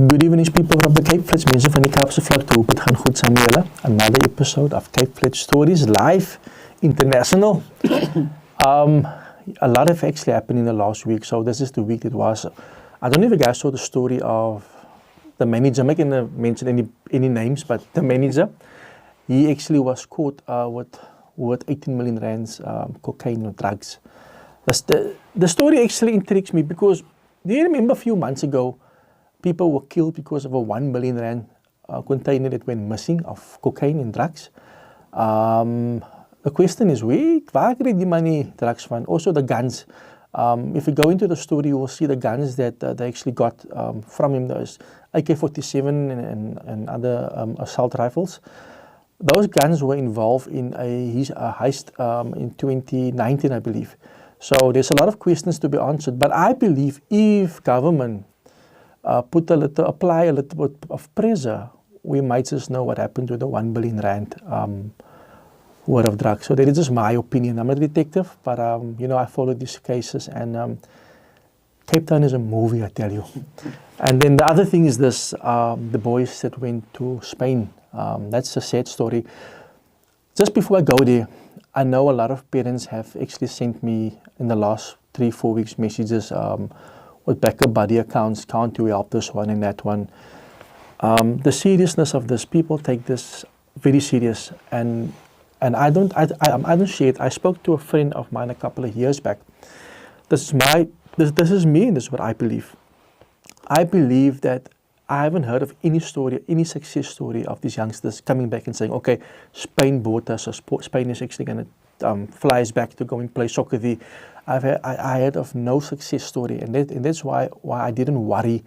Good evening, people from the Cape Flats. Mense van die Kaapse vlakte, hoop het gaan goed saam met julle. Another episode of Cape Flats Stories Live International. A lot have actually happened in the last week, so this is the week it was. I don't know if you guys saw the story of the manager. I'm not going to mention any names, but the manager, he actually was caught with 18 million rands cocaine or drugs. The story actually intrigues me because, do you remember a few months ago, people were killed because of a 1 million rand container that went missing of cocaine and drugs. The question is, waar krijg die money drugs van? Also the guns. If you go into the story, you will see the guns that they actually got from him. Those AK-47 and other assault rifles. Those guns were involved in a heist in 2019, I believe. So there's a lot of questions to be answered. But I believe if government apply a little bit of pressure, we might just know what happened to the 1 billion rand worth of drugs. So that is just my opinion. I'm not a detective, but I follow these cases, and Cape Town is a movie, I tell you. And then the other thing is this, the boys that went to Spain. That's a sad story. Just before I go there, I know a lot of parents have actually sent me in the last 3-4 weeks messages with backup buddy accounts. Can't you help this one and that one? The seriousness of this, people take this very serious, and I don't share it. I spoke to a friend of mine a couple of years back. This is me, and this is what I believe. I believe that I haven't heard of any story, any success story of these youngsters coming back and saying, okay, Spain bought us, or Spain is actually going to fly us back to go and play soccer there. I heard of no success story, and that's why I didn't worry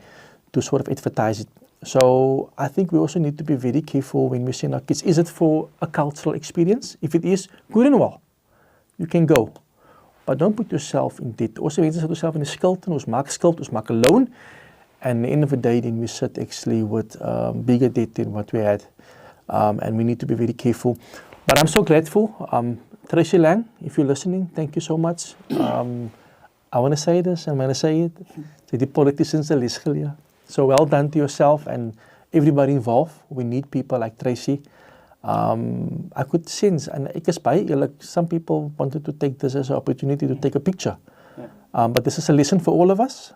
to sort of advertise it. So I think we also need to be very careful when we send our kids. Is it for a cultural experience? If it is, good and well, you can go. But don't put yourself in debt. Also, mense sit yourself in 'n skuld, en ons maak 'n loan. And at the end of the day, then we sit actually with bigger debt than what we had. And we need to be very careful. But I'm so grateful. Tracy Lang, if you're listening, thank you so much. I want to say this, I'm going to say it. The politicians are les geleer. So well done to yourself and everybody involved. We need people like Tracy. I could sense, and ek is baie eerlik, some people wanted to take this as an opportunity to take a picture. But this is a lesson for all of us.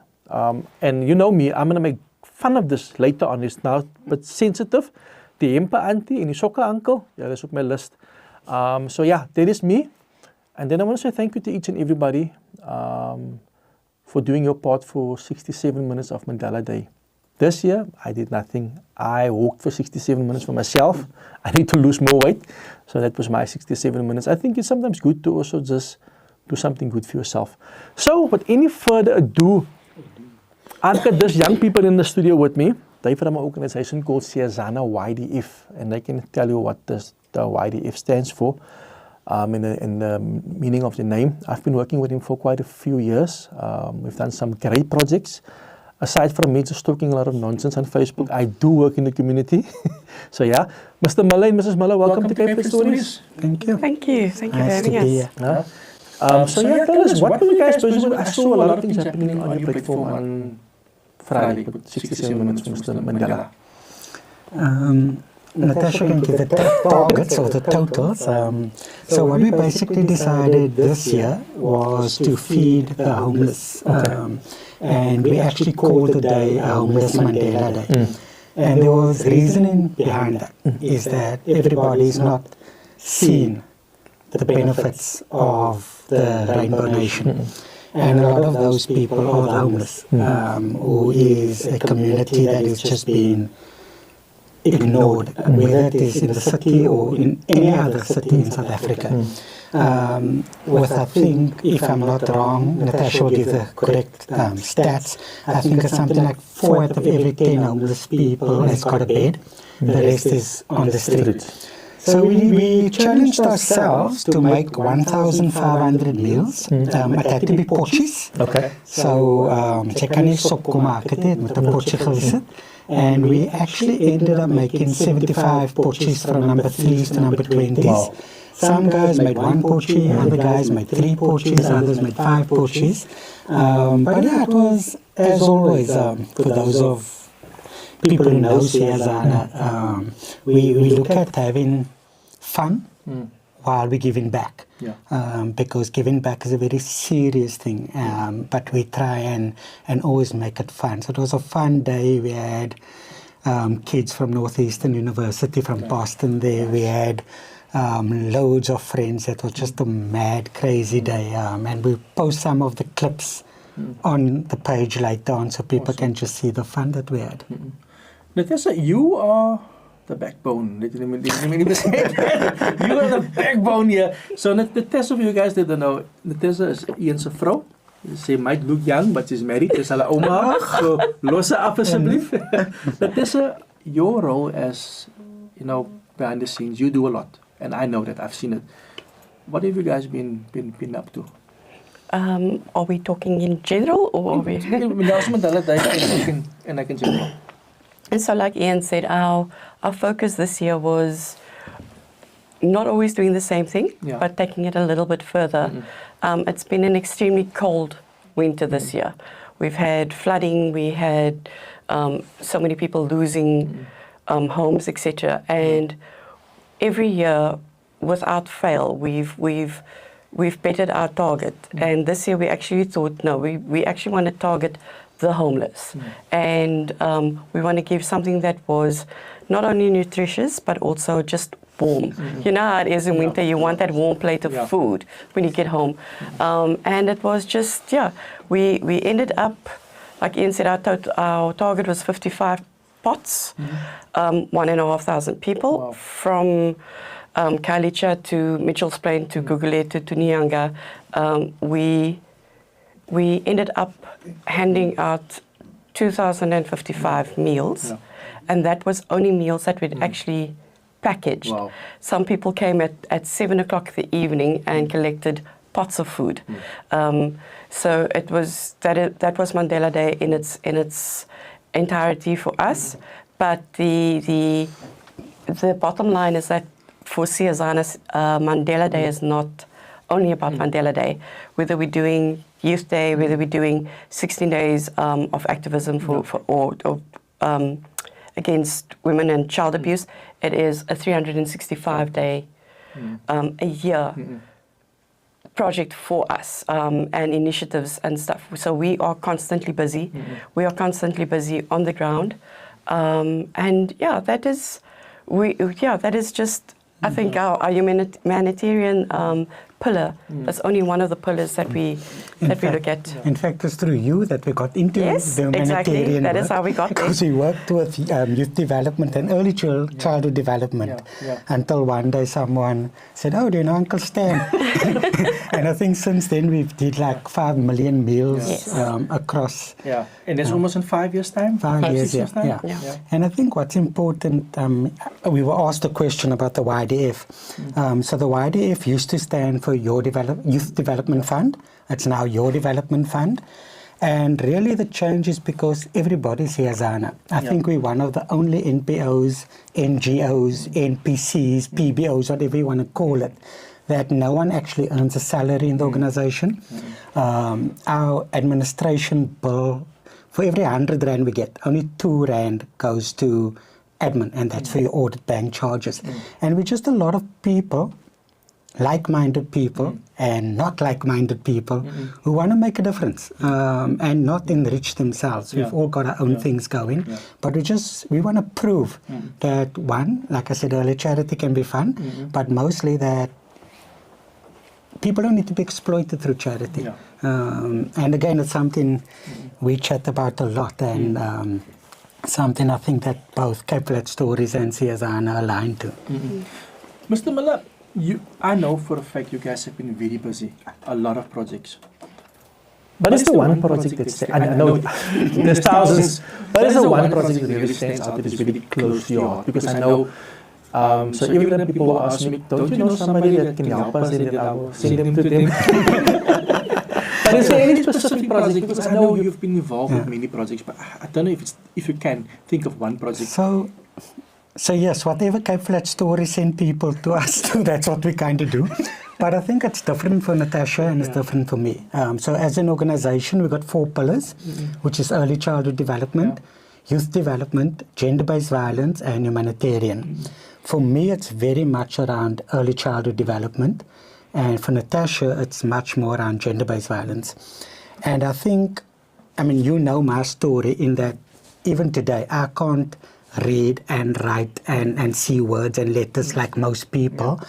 And you know me, I'm going to make fun of this later on. It's now but sensitive. Die hempe auntie en die sokke uncle, yeah, that's op my list. So yeah, that is me. And then I want to say thank you to each and everybody for doing your part for 67 minutes of Mandela Day. This year, I did nothing. I walked for 67 minutes for myself. I need to lose more weight. So that was my 67 minutes. I think it's sometimes good to also just do something good for yourself. So without any further ado, I've got these young people in the studio with me. They're from an organization called Siyazana YDF, and they can tell you what the YDF stands for in the meaning of the name. I've been working with him for quite a few years. We've done some great projects. Aside from me just talking a lot of nonsense on Facebook, I do work in the community. So yeah, Mr. Miller and Mrs. Miller, welcome to Cape Flats Stories. Thank you. Thank you. Thank you for having us. So yeah, tell us, what were you guys busy with? I saw a lot of things happening on your platform on Friday, with 67 minutes from Mr. Mandela. Natasha can give the targets or the totals. So what we basically decided this year was to feed the homeless. And we actually called the day a Homeless Mandela Day. And there was reasoning behind that, is that everybody's not seen the benefits of the Rainbow Nation. And a lot of those people are the homeless, who is a community that is just being ignored, whether it is in the city or in any other city in South Africa. With, I think, if I'm not wrong, Natasha will give the correct stats, I think it's something like 4 out of every 10 homeless people has got a bed, the rest is on the street. So we challenged ourselves to make 1,500 meals. It had to be potjies. Okay. So, jy kan nie sop kom maak het, met 'n potjie gesit. And we actually ended up making 75 potjies from number 3s to number 20s. Wow. Some guys made 1 potjie, other guys made 3 potjies, others made 5 potjies. But yeah, it was, as always, for those of people who know Siyazana, we look at having fun while we're giving back. Because giving back is a very serious thing, but we try and always make it fun. So it was a fun day. We had kids from Northeastern University, from Boston there. We had loads of friends. It was just a mad, crazy day. And we'll post some of the clips on the page later on so people can just see the fun that we had. Natasha, you are the backbone. You are the backbone here. So Natasha, for you guys that don't know, Natasha is Ian's vrou. She might look young, but she's married. She's hulle oma. So los haar af asseblief. Natasha, your role as, behind the scenes, you do a lot. And I know that. I've seen it. What have you guys been up to? Are we talking in general, or are we? And I can general. And so, like Ian said, our focus this year was not always doing the same thing, but taking it a little bit further. It's been an extremely cold winter this year. We've had flooding, we had so many people losing homes, etc. And every year, without fail, we've bettered our target. And this year we actually thought, no, we actually want to target the homeless. And we want to give something that was not only nutritious, but also just warm. You know how it is in winter, you want that warm plate of food when you get home. And it was just, we ended up, like Ian said, our target was 55 pots, 1,500 people from Kalicha to Mitchell's Plain to Gugulethu to Nyanga. We ended up handing out 2,055 meals, and that was only meals that we'd actually packaged. Some people came at 7 o'clock in the evening and collected pots of food. So it was that was Mandela Day in its entirety for us. But the bottom line is that for Siyazana, Mandela Day is not only about Mandela Day. Whether we're doing Youth Day, whether we're doing 16 days of activism or against women and child abuse, it is a 365-day a year project for us and initiatives and stuff. So we are constantly busy. We are constantly busy on the ground, and that is just. I think our humanitarian pillar is only one of the pillars that we look at. In fact, it's through you that we got into the humanitarian exactly. That work, is how we got because we worked with youth development and early childhood development until one day someone said, "Oh, do you know Uncle Stan?" And I think since then we've did like 5 million meals across. And that's almost in 5 years' time? 5 years, 6 years' time? And I think what's important, we were asked a question about the YDF. So the YDF used to stand for Youth Development Fund. It's now Your Development Fund. And really the change is because everybody's Siyazana. I think we're one of the only NPOs, NGOs, NPCs, PBOs, whatever you want to call it, that no one actually earns a salary in the organization. Our administration bill, for every 100 Rand we get, only 2 Rand goes to admin, and that's for your audit bank charges. And we're just a lot of people, like-minded people and not like-minded people who want to make a difference and not enrich themselves. We've all got our own things going, but we want to prove that, one, like I said earlier, charity can be fun, but mostly that people don't need to be exploited through charity. And again, it's something we chat about a lot, and something I think that both Cape Flat Stories and Siyazana align to. Mr. Miller, I know for a fact you guys have been very busy, a lot of projects. But it's the one project that's, I know there's thousands, but it's the one project that really stands out, that is really close to your heart, because I know, so even when people will ask me, don't you know somebody that can help us, and I will send them to them. But is there any specific project, because I know you've been involved with many projects, but I don't know if you can think of one project. So yes, whatever Cape Flat Stories send people to us, that's what we kind of do. But I think it's different for Natasha and it's different for me. So as an organization, we've got 4 pillars, which is early childhood development, youth development, gender-based violence, and humanitarian. For me, it's very much around early childhood development, and for Natasha, it's much more around gender-based violence. And I think, I mean, you know my story in that even today, I can't read and write and see words and letters like most people.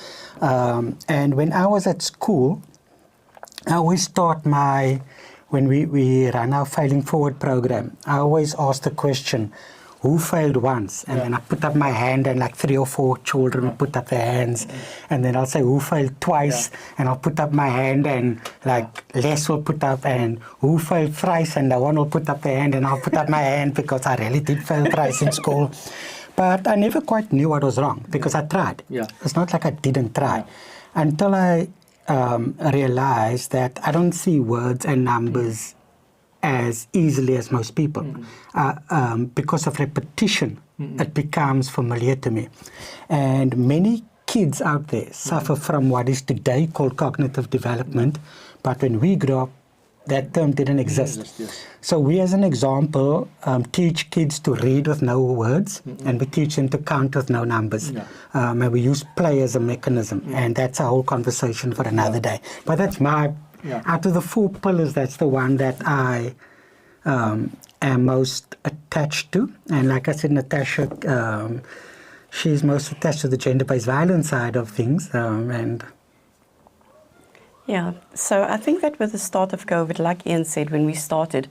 And when I was at school, I always taught when we ran our Failing Forward program, I always asked the question, who failed once? And then I put up my hand and like 3 or 4 children will put up their hands. And then I'll say, who failed twice? And I'll put up my hand and like Les will put up, and who failed thrice? And the one will put up their hand and I'll put up my hand because I really did fail thrice in school. But I never quite knew what was wrong because I tried. It's not like I didn't try. Until I realized that I don't see words and numbers as easily as most people. Because of repetition, it becomes familiar to me. And many kids out there suffer from what is today called cognitive development, but when we grew up, that term didn't exist. So we, as an example, teach kids to read with no words, and we teach them to count with no numbers. And we use play as a mechanism, and that's a whole conversation for another day. But that's my, out of the 4 pillars, that's the one that I am most attached to. And like I said, Natasha, she's most attached to the gender-based violence side of things. Yeah, so I think that with the start of COVID, like Ian said, when we started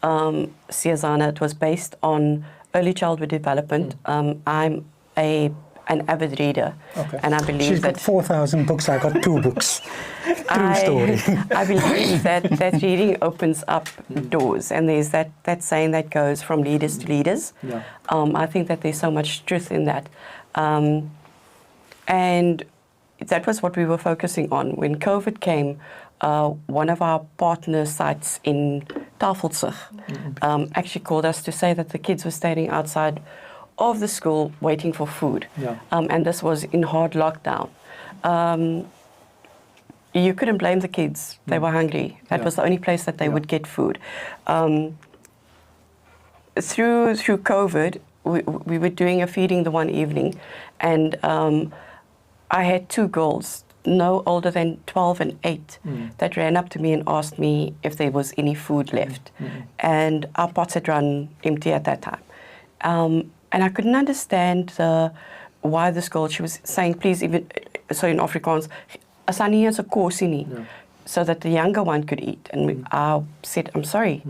Siyazana, it was based on early childhood development. I'm an avid reader, and I believe she's got 4,000 books. I got 2 books. True story. I believe that reading opens up doors, and there's that saying that goes from leaders to leaders. I think that there's so much truth in that, and that was what we were focusing on. When COVID came, one of our partner sites in Tafelsig actually called us to say that the kids were standing outside of the school waiting for food. And this was in hard lockdown. You couldn't blame the kids. They were hungry. That was the only place that they would get food. Through COVID, we were doing a feeding the one evening, and I had 2 girls, no older than 12 and 8, that ran up to me and asked me if there was any food left. And our pots had run empty at that time. And I couldn't understand why this girl, she was saying, please, even, so in Afrikaans, asani is a korsini, so that the younger one could eat. And I said, I'm sorry.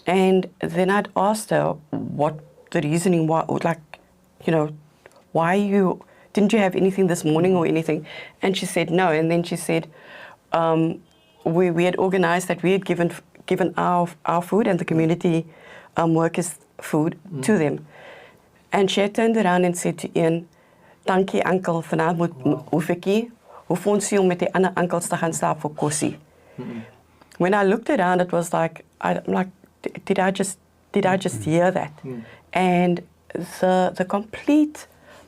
And then I'd asked her what the reasoning was, like, why didn't you have anything this morning or anything? And she said no. And then she said, we had organized that we had given our food and the community workers' food to them. And she had turned around and said to Ian, dankie uncle, vanavond hoef ek nie, hoef ons nie om met die ander uncles te gaan slaap vir kossie. When I looked around, it was like, I'm like, did I just hear that? And the complete,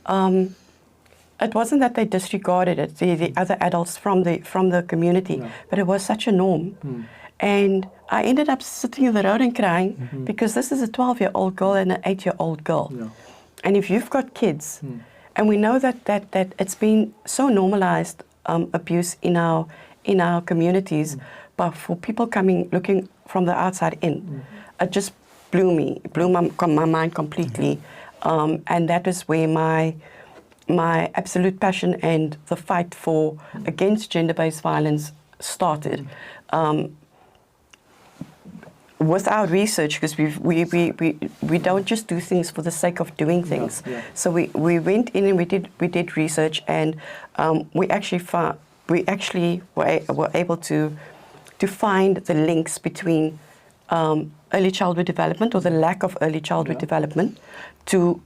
it wasn't that they disregarded it, the other adults from the community, but it was such a norm. And I ended up sitting in the road and crying because this is a 12-year-old girl and an 8-year-old girl. And if you've got kids, and we know that it's been so normalized, abuse in our communities, but for people looking from the outside in, it just blew my mind completely. And that is where my absolute passion and the fight against gender-based violence started. With our research, because we don't just do things for the sake of doing things. So we went in and we did research, and we actually were able to find the links between early childhood development, or the lack of early childhood development, to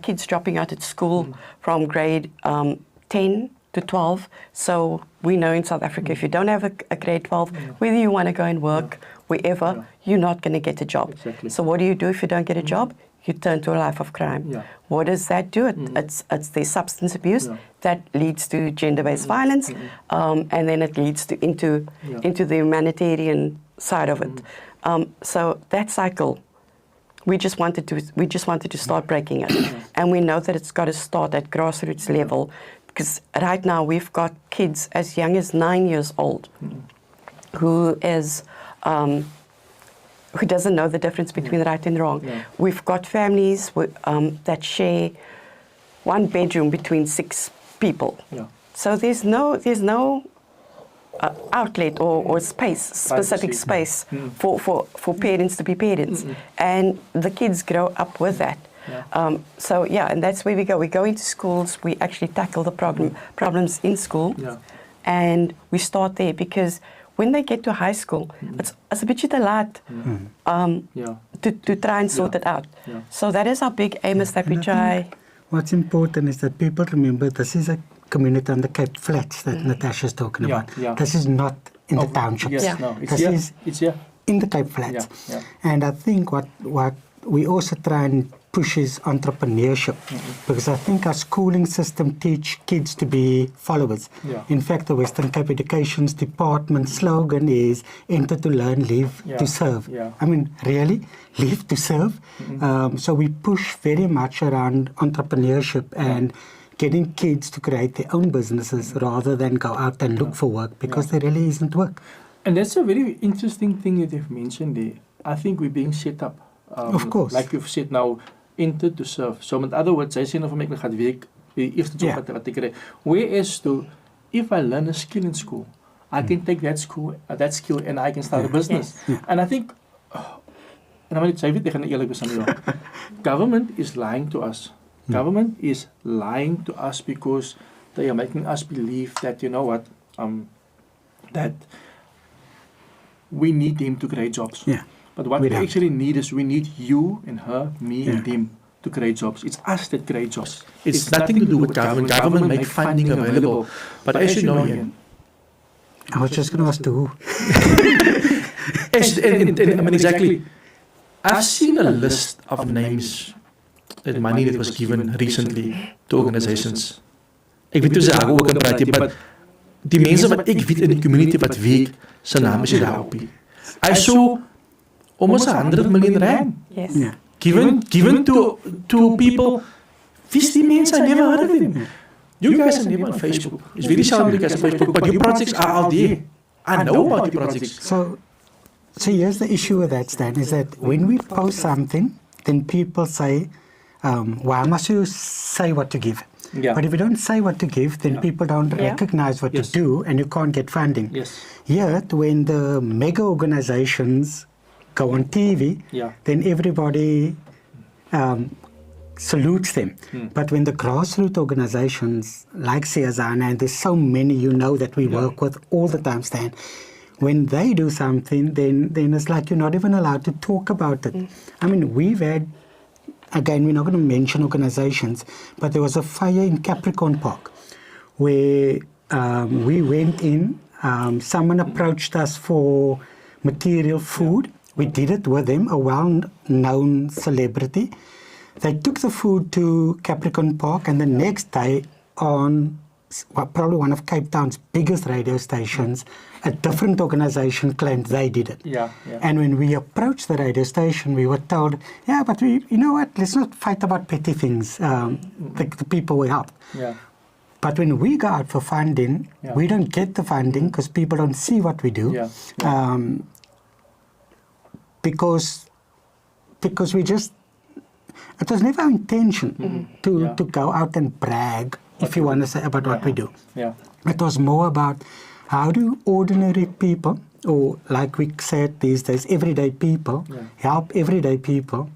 kids dropping out at school from grade 10 to 12. So we know in South Africa, if you don't have a grade 12, whether you want to go and work wherever, you're not going to get a job. So what do you do if you don't get a job? You turn to a life of crime. What does that do? It's the substance abuse that leads to gender-based violence, and then it leads into the humanitarian side of it. So that cycle We just wanted to start breaking it, and we know that it's got to start at grassroots level, because right now we've got kids as young as 9 years old who doesn't know the difference between right and wrong. Yeah. We've got families that share one bedroom between 6 people. Yeah. So there's no outlet or specific space for parents to be parents, and the kids grow up with that. Yeah. And that's where we go. We go into schools. We actually tackle the problems in school, and we start there, because when they get to high school, it's a bit te laat to try and sort it out. Yeah. So that is our big aim, is that we try. What's important is that people remember this is a community on the Cape Flats that Natasha's talking about. Yeah. This is not in the townships. Yes, Yeah. no, It's here. in the Cape Flats. Yeah. And I think what we also try and push is entrepreneurship, because I think our schooling system teach kids to be followers. Yeah. In fact, the Western Cape Education's department slogan is enter to learn, live to serve. Yeah. I mean, really, live to serve. So we push very much around entrepreneurship and getting kids to create their own businesses rather than go out and look for work, because there really isn't work. And that's a very interesting thing that you've mentioned there. I think we're being set up. Of course. Like you've said now, enter to serve. So met other words, sy sê nou vir my, ek gaan werk by die eerste job wat ek kry. Whereas to, if I learn a skill in school, I can take that skill and I can start a business. And I think, en dan moet ek gaan eerlik wees aan jou. Government is lying to us. Government is lying to us because they are making us believe that, you know what, that we need them to create jobs. Yeah. But what we actually need is we need you and her, me and them to create jobs. It's us that create jobs. It's nothing to do with government. Government make funding available. But as you know, Ian, I was just going to ask to who. I mean, exactly. I've seen a list of names that money that was given recently to organizations. Ek weet hoe sy ook kan praat, but die mense wat ek weet in die community wat weet, sy naam is daar op. I saw almost 100 million rand Yes. Yeah. given to people. These mense, I never heard of them. You guys are never on Facebook. It's very seldom you guys on Facebook, but your projects are out there. I know about your projects. So here's the issue with that, Stan, is that when we post something, then people say, why must you say what to give? Yeah. But if you don't say what to give, then people don't recognize what Yes. to do, and you can't get funding. Yes. Yet, when the mega organizations go on TV, then everybody salutes them. But when the grassroots organizations like Siyazana, and there's so many that we work with all the time, Stan, when they do something, then it's like you're not even allowed to talk about it. I mean, we've had, again, we're not going to mention organizations, but there was a fire in Capricorn Park where we went in, someone approached us for material food. We did it with them, a well-known celebrity. They took the food to Capricorn Park, and the next day on probably one of Cape Town's biggest radio stations, a different organization claimed they did it. And when we approached the radio station, we were told, but you know what, let's not fight about petty things, the people we help. But when we go out for funding, we don't get the funding because people don't see what we do. Because we just, it was never our intention to go out and brag, if you want to say, about what we do. It was more about how do ordinary people, or like we said these days, everyday people, help everyday people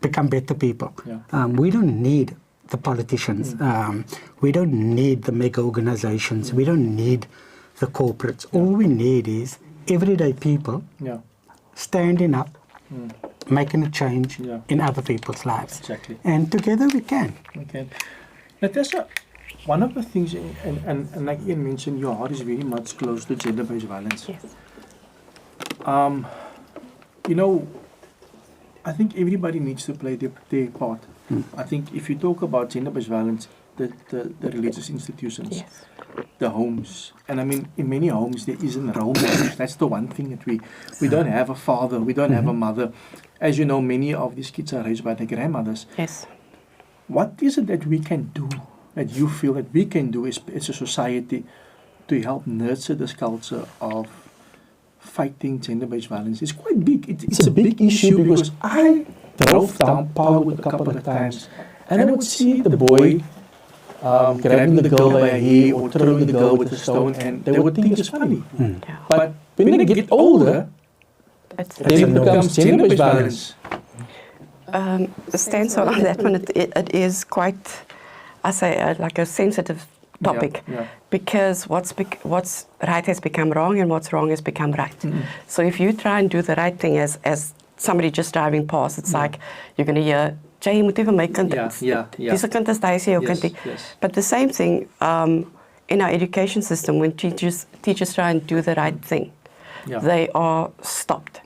become better people. We don't need the politicians. We don't need the mega organizations. We don't need the corporates. All we need is everyday people standing up, making a change in other people's lives. Exactly. And together we can. Natasha, one of the things, and like Ian mentioned, your heart is very much close to gender-based violence. Yes. You know, I think everybody needs to play their part. I think if you talk about gender-based violence, the religious institutions, Yes. the homes. And I mean, in many homes there isn't role models. That's the one thing that we don't have a father, we don't have a mother. As you know, many of these kids are raised by their grandmothers. Yes. What is it that we can do, that you feel that we can do as a society to help nurture this culture of fighting gender-based violence? It's quite big. It's a big issue because I drove down Powerwood a couple of times and I would see the boy grabbing the girl by her hair or throwing the girl with a stone, and they would think it's funny. Yeah. But when they get older, then it becomes gender-based violence. The stance on that one, it is quite, I say, like a sensitive topic, because what's right has become wrong and what's wrong has become right. So if you try and do the right thing as somebody just driving past, it's like you're going to hear, Jay, you moet even my kind Dis kind is daai jou kind. But the same thing in our education system, when teachers try and do the right thing, they are stopped.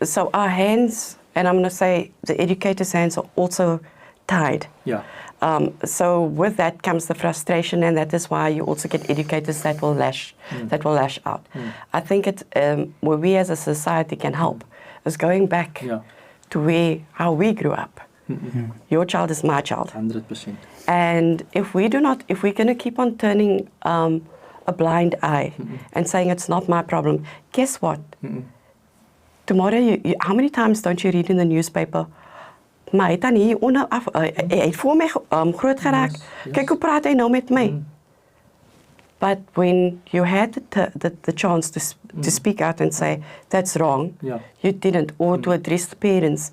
So our hands, and I'm going to say the educators' hands, are also tied. So with that comes the frustration, and that is why you also get educators that will lash out. I think where we as a society can help is going back to how we grew up. Your child is my child. 100%. And if we're going to keep on turning a blind eye and saying it's not my problem, guess what? Tomorrow, how many times don't you read in the newspaper? Maar het dan hier hy het voor my groot geraak. Kyk hoe praat hy nou met my. But when you had the chance to speak out and say that's wrong, you didn't, or to address the parents.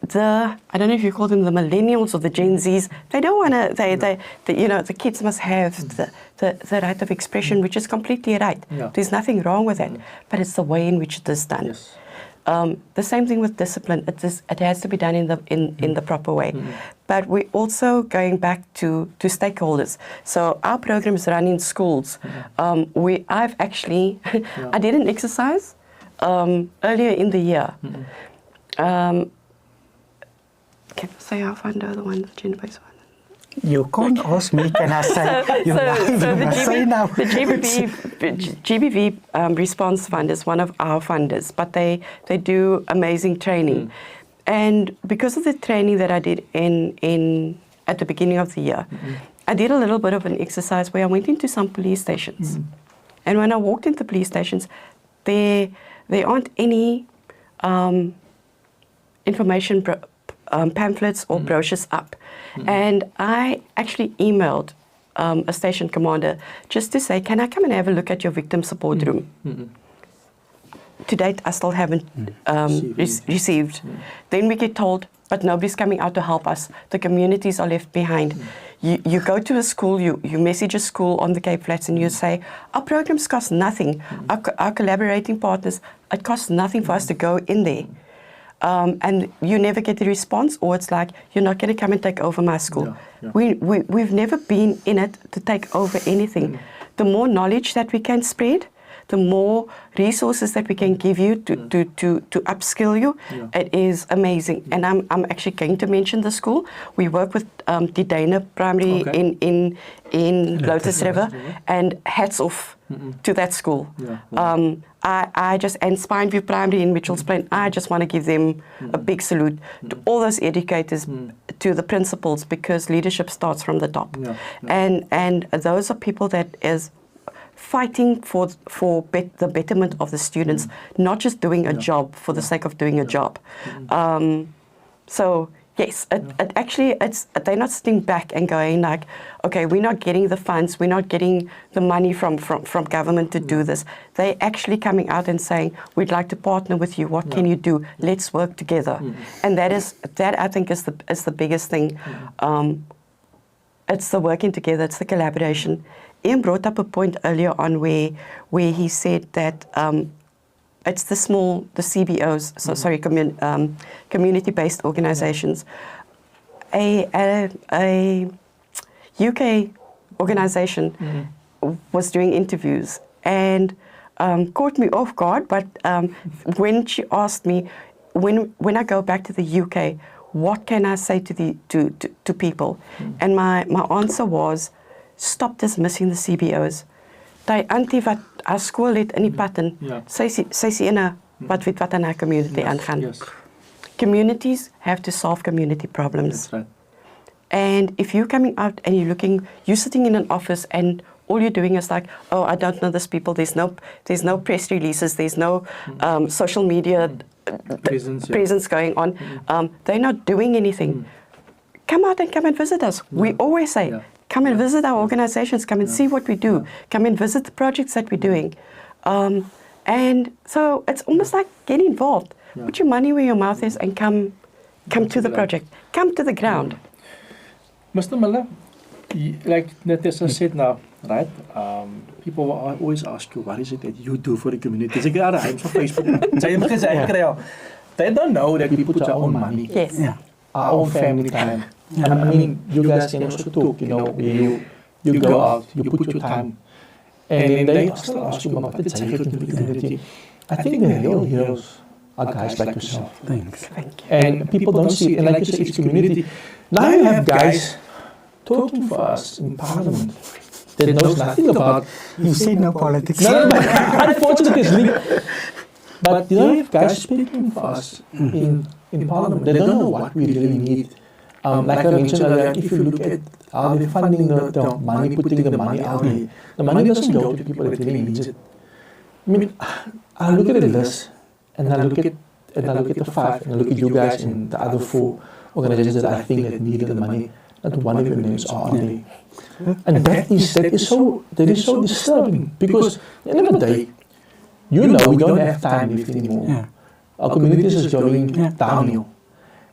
I don't know if you call them the millennials or the Gen Zs. They don't want to. The kids must have the right of expression, which is completely right. There's nothing wrong with that, but it's the way in which it is done. The same thing with discipline. It has to be done in the proper way. But we're also going back to stakeholders. So our programs run in schools. I've actually, I did an exercise earlier in the year. Can I say how fun the other one, the gender-based one? You can't ask me, can I say? The GBV Response Fund is one of our funders, but they do amazing training. And because of the training that I did at the beginning of the year, I did a little bit of an exercise where I went into some police stations. And when I walked into police stations, there aren't any information pamphlets or brochures up. And I actually emailed a station commander just to say, can I come and have a look at your victim support room? To date, I still haven't received. Then we get told, but nobody's coming out to help us. The communities are left behind. You go to a school, you message a school on the Cape Flats and you say, our programs cost nothing. Our collaborating partners, it costs nothing for us to go in there. And you never get a response, or it's like, you're not going to come and take over my school. We've never been in it to take over anything. The more knowledge that we can spread, the more resources that we can give you to upskill you, it is amazing. And I'm actually going to mention the school. We work with Didana Primary in Lotus River, and hats off to that school. And Spineview Primary in Mitchell's Plain, I just want to give them a big salute to all those educators, to the principals, because leadership starts from the top. And those are people that is fighting for the betterment of the students, not just doing a job for the sake of doing a job. So yes, they're not sitting back and going like, okay, we're not getting the funds, we're not getting the money from government to do this. They're actually coming out and saying, we'd like to partner with you. What can you do? Let's work together. And that I think is the biggest thing. It's the working together. It's the collaboration. Ian brought up a point earlier on where he said that it's the CBOs, community-based organizations. A UK organization was doing interviews and caught me off guard, but when she asked me, when I go back to the UK, what can I say to people? And my answer was, stop dismissing the CBOs. Die antie wat haar skool het in die pad en sy is ene wat weet wat in haar community aangaan. Yes. Communities have to solve community problems. That's right. And if you're coming out and you're sitting in an office and all you're doing is like, oh, I don't know these people. There's no press releases. There's no social media presence going on. They're not doing anything. Come out and come and visit us. We always say, come and visit our organizations. Come and see what we do. Come and visit the projects that we're doing. And so it's almost like get involved. Put your money where your mouth is and come to the project. Come to the ground. Mr. Miller, like Natasha said now, right? People will always ask you, what is it that you do for the community? They get on Facebook. They don't know that we put our own money, our own family time. I mean, you guys can also talk, you know, you go out, you put your time, and then they still ask you, what did you do for the community? I think the real heroes are guys like yourself. Thanks. Thank you. And people don't see it, and like you say, it's community. Now you have guys talking for us in Parliament that knows nothing about. You see no politics. No, but unfortunately, but you know, if guys speaking for us in Parliament, they don't know what we really need. Like I mentioned earlier, if you look at how they're funding the money, putting the money out there, the money doesn't go to people that really need it. I mean, I look at the list, and I look at the 5, and I look at you guys and the other 4 organizations that I think that needed the money. Not one of your names are on there. And that is so disturbing, because at the end of the day, you know we don't have time left anymore. Yeah. Our communities is going downhill.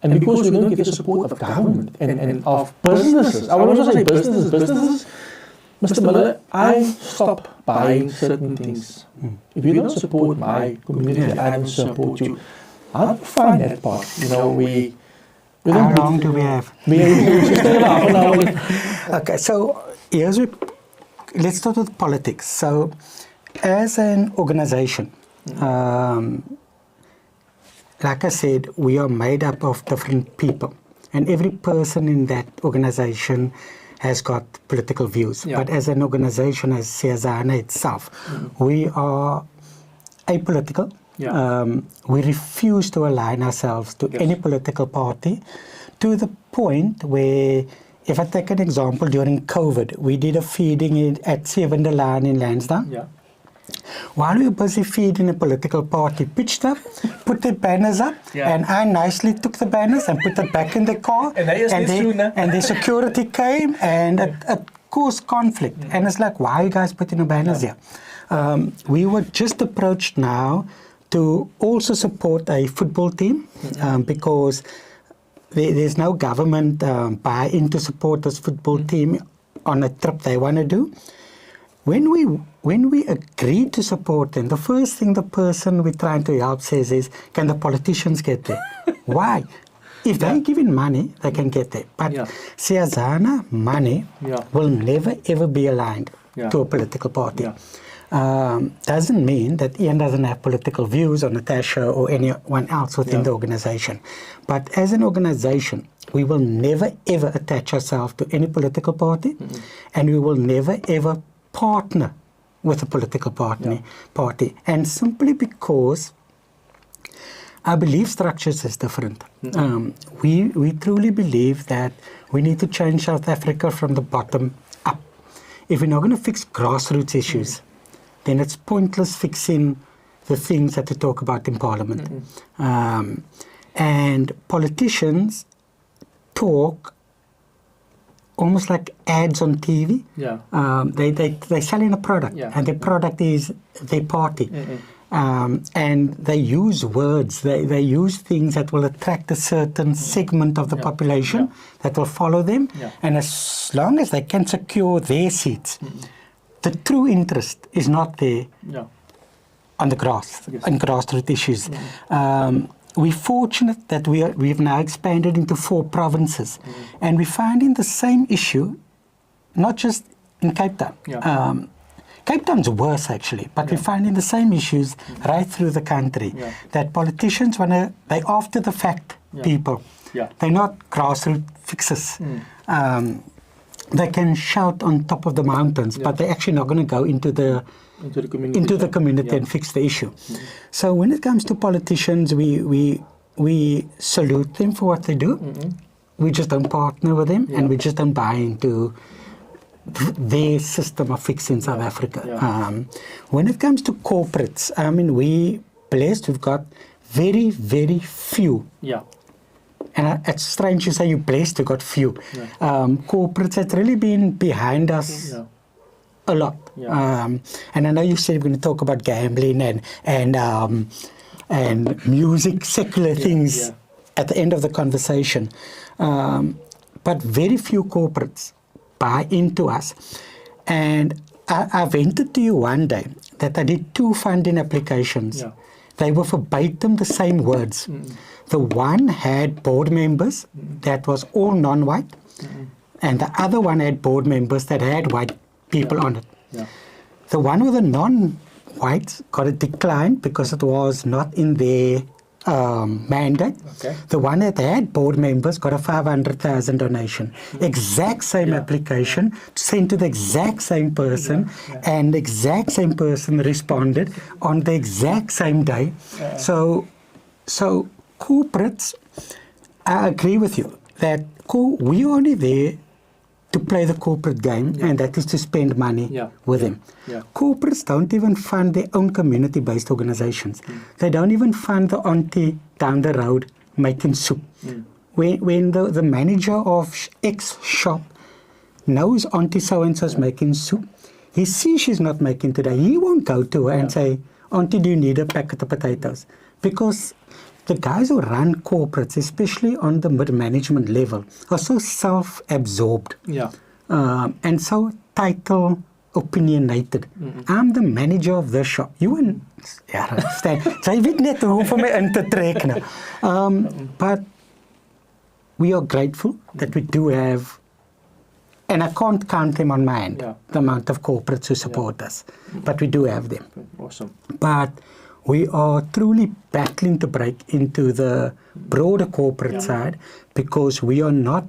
And because we don't get the support of government and of businesses, I want to say businesses, Mr. Miller, I stop buying certain things. If you don't support my community, I don't support you. How do you find that part? You know, how long do we have? Okay, so let's start with politics. So, as an organization, like I said, we are made up of different people, and every person in that organization has got political views. But as an organization, as Siyazana itself, we are apolitical. We refuse to align ourselves to any political party, to the point where, if I take an example, during COVID, we did a feeding at Siyavanda Laan in Lansdowne. While we were busy feeding, a political party pitched up, put their banners up, and I nicely took the banners and put it back in the car. And the security came, and it caused conflict. And it's like, why are you guys putting the banners here? We were just approached now to also support a football team, because there's no government buy-in to support this football team on a trip they want to do. When we agreed to support them, the first thing the person we're trying to help says is, can the politicians get there? Why? If they're giving money, they can get there. But Siyazana money will never ever be aligned to a political party. Doesn't mean that Ian doesn't have political views, or Natasha or anyone else within the organization. But as an organization, we will never ever attach ourselves to any political party, and we will never ever partner with a political party. And simply because our belief structures is different. We truly believe that we need to change South Africa from the bottom up. If we're not going to fix grassroots issues, then it's pointless fixing the things that we talk about in Parliament. And politicians talk almost like ads on TV. They're selling a product, and their product is their party. And they use words, they use things that will attract a certain segment of the population that will follow them. And as long as they can secure their seats, the true interest is not there on the grass, on grassroots issues. We're fortunate that we've now expanded into 4 provinces, and we're finding the same issue, not just in Cape Town. Cape Town's worse actually, but we're finding the same issues right through the country, that politicians they after the fact people. They're not grassroots fixes. They can shout on top of the mountains, but they're actually not going to go into the community and fix the issue. So when it comes to politicians, we salute them for what they do. We just don't partner with them, and we just don't buy into their system of fixing South Africa. When it comes to corporates, I mean, we're blessed. We've got very, very few. And it's strange to say you're blessed, we've got few. Corporates have really been behind us a lot. And I know you said we're going to talk about gambling and music, secular things at the end of the conversation. But very few corporates buy into us. And I vented to you one day that I did 2 funding applications. They were verbatim the same words. The one had board members that was all non-white, and the other one had board members that had white people on it. The one with the non-whites got a decline because it was not in their mandate. The one that had board members got a 500,000 donation. Exact same application sent to the exact same person, and the exact same person responded on the exact same day. So corporates, I agree with you that we are only there to play the corporate game, and that is to spend money with them. Corporates don't even fund their own community-based organizations. They don't even fund the auntie down the road making soup. When the manager of X shop knows auntie so-and-so is making soup, he sees she's not making today, he won't go to her and say, auntie, do you need a packet of potatoes? Because the guys who run corporates, especially on the mid-management level, are so self-absorbed and so title-opinionated. I'm the manager of this shop. You wouldn't understand. So I weet net hoe vir my in te trek nou. But we are grateful that we do have, and I can't count them on my hand, the amount of corporates who support us. But we do have them. Awesome. But we are truly battling to break into the broader corporate side, because we are not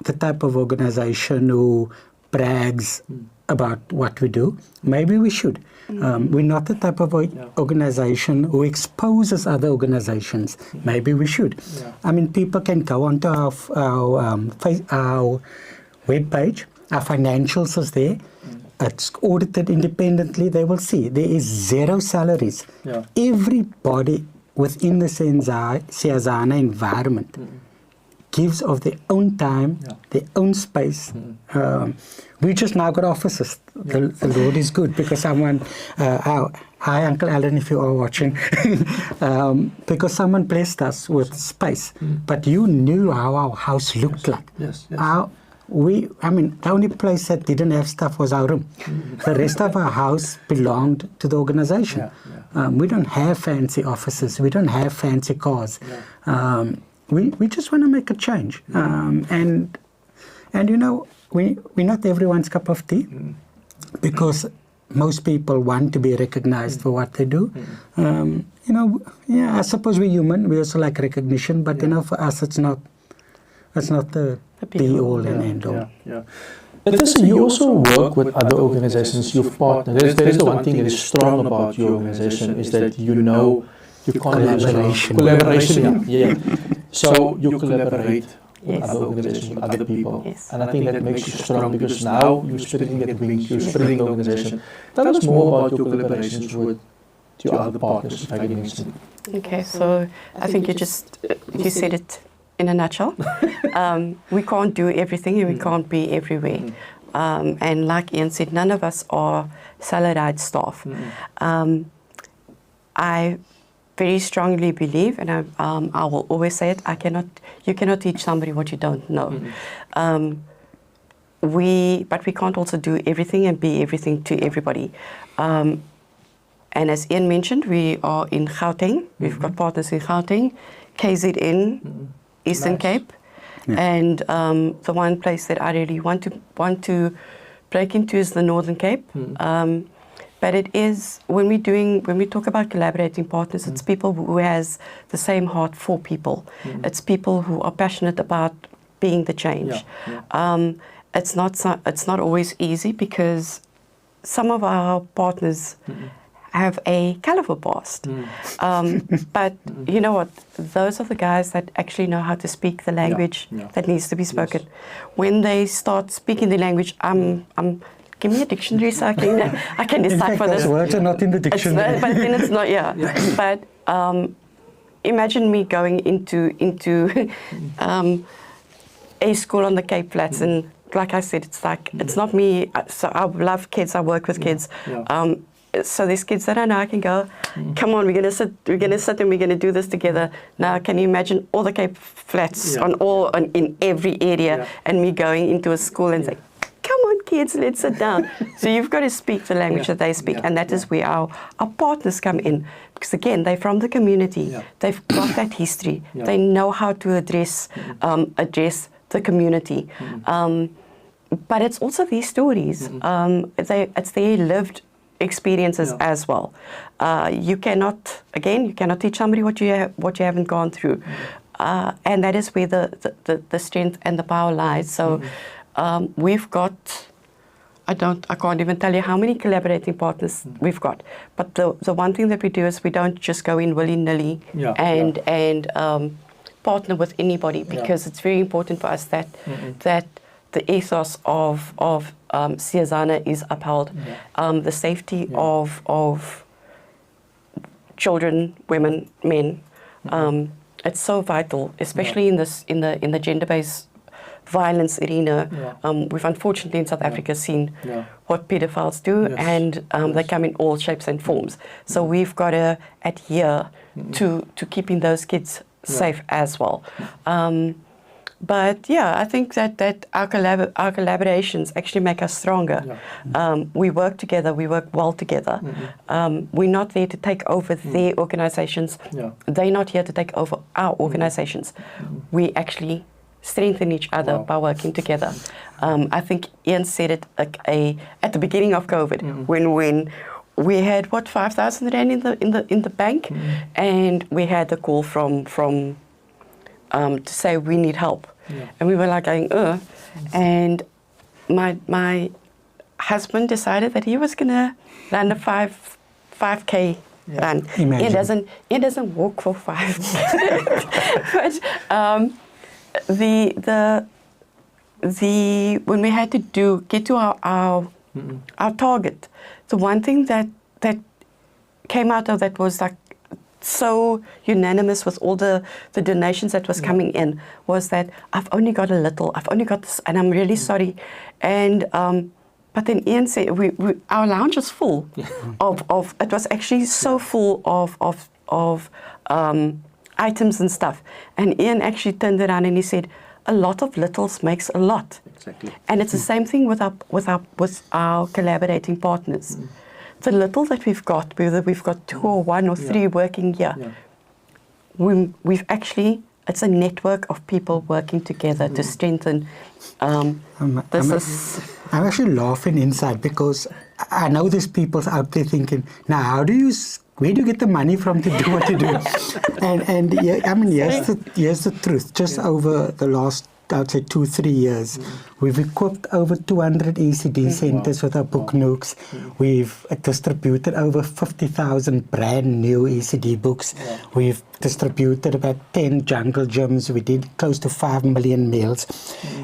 the type of organization who brags about what we do. Maybe we should. We're not the type of organization who exposes other organizations. Maybe we should. I mean, people can go onto our webpage. Our financials is there. It's audited independently. They will see there is 0 salaries. Everybody within the Siyazana environment gives of their own time, their own space. We just now got offices. The Lord is good, because someone, hi Uncle Alan if you are watching, because someone blessed us with space. But you knew how our house looked like. I mean, the only place that didn't have stuff was our room. The rest of our house belonged to the organization. We don't have fancy offices. We don't have fancy cars. We just want to make a change. And you know, we're not everyone's cup of tea, because most people want to be recognized for what they do. You know, I suppose we're human. We also like recognition, but you know, for us, it's not the be-all and end-all. Natasha, you also work with other organizations you've partnered. There is the one thing that is strong about your organization, is that you know you can't collaboration. So you collaborate with other organizations, with other people. And I think that makes you strong, because now you're spreading that wings, you're spreading the organization. Tell us more about your collaborations with your other partners, if I can mention. Okay, so I think you said it in a nutshell. We can't do everything, and we can't be everywhere. And like Ian said, none of us are salaried staff. I very strongly believe, and I will always say it, you cannot teach somebody what you don't know. But we can't also do everything and be everything to everybody. And as Ian mentioned, we are in Gauteng. We've got partners in Gauteng, KZN, Eastern Cape, and the one place that I really want to break into is the Northern Cape. But it is, when we talk about collaborating partners, it's people who has the same heart for people. It's people who are passionate about being the change. It's not always easy because some of our partners have a colourful past. But you know what? Those are the guys that actually know how to speak the language that needs to be spoken. Yes. When they start speaking the language, give me a dictionary so I can decipher this. Words are not in the dictionary. But then it's not, But imagine me going into a school on the Cape Flats, and like I said, it's like, it's not me. So I love kids, I work with kids. So there's kids that I know I can go, come on, we're gonna sit and we're gonna do this together. Now can you imagine all the Cape Flats in every area, and me going into a school and saying, come on kids, let's sit down. So you've got to speak the language that they speak, and that is where our partners come in. Because again, they're from the community, they've got that history, they know how to address the community. But it's also these stories, it's their lived experiences as well. You cannot teach somebody what you haven't gone through, and that is where the strength and the power lies. So we've got, I can't even tell you how many collaborating partners we've got. But the one thing that we do is we don't just go in willy-nilly and partner with anybody, because it's very important for us that the ethos of Siyazana is upheld. The safety of children, women, men. It's so vital, especially in the gender-based violence arena. We've unfortunately in South Africa seen what pedophiles do, and they come in all shapes and forms. So we've got to adhere to keeping those kids safe as well. But I think that our collaborations actually make us stronger. We work together, we work well together. We're not there to take over their organizations. They're not here to take over our organizations. We actually strengthen each other by working together. I think Ian said it at the beginning of COVID, when we had 5,000 rand in the bank, and we had a call from to say we need help, and we were like going, and my husband decided that he was gonna run a 5K run. Imagine. He doesn't walk for 5, but when we had to get to our target, the one thing that came out of that was like so unanimous with all the donations that was coming in, was that I've only got a little, I've only got this, and I'm really sorry. And but then Ian said our lounge was full of it was actually so full of items and stuff. And Ian actually turned around and he said, a lot of littles makes a lot. Exactly. And it's the same thing with our collaborating partners. The little that we've got, whether we've got 2 or 1 or 3 working here, we've actually, it's a network of people working together to strengthen I'm actually laughing inside, because I know there's people out there thinking, now where do you get the money from to do what you do? and here's the truth. Just over the last, I'd say 2-3 years, we've equipped over 200 ECD centers with our book nooks. We've distributed over 50,000 brand new ECD books. We've distributed about 10 jungle gyms. We did close to 5 million meals.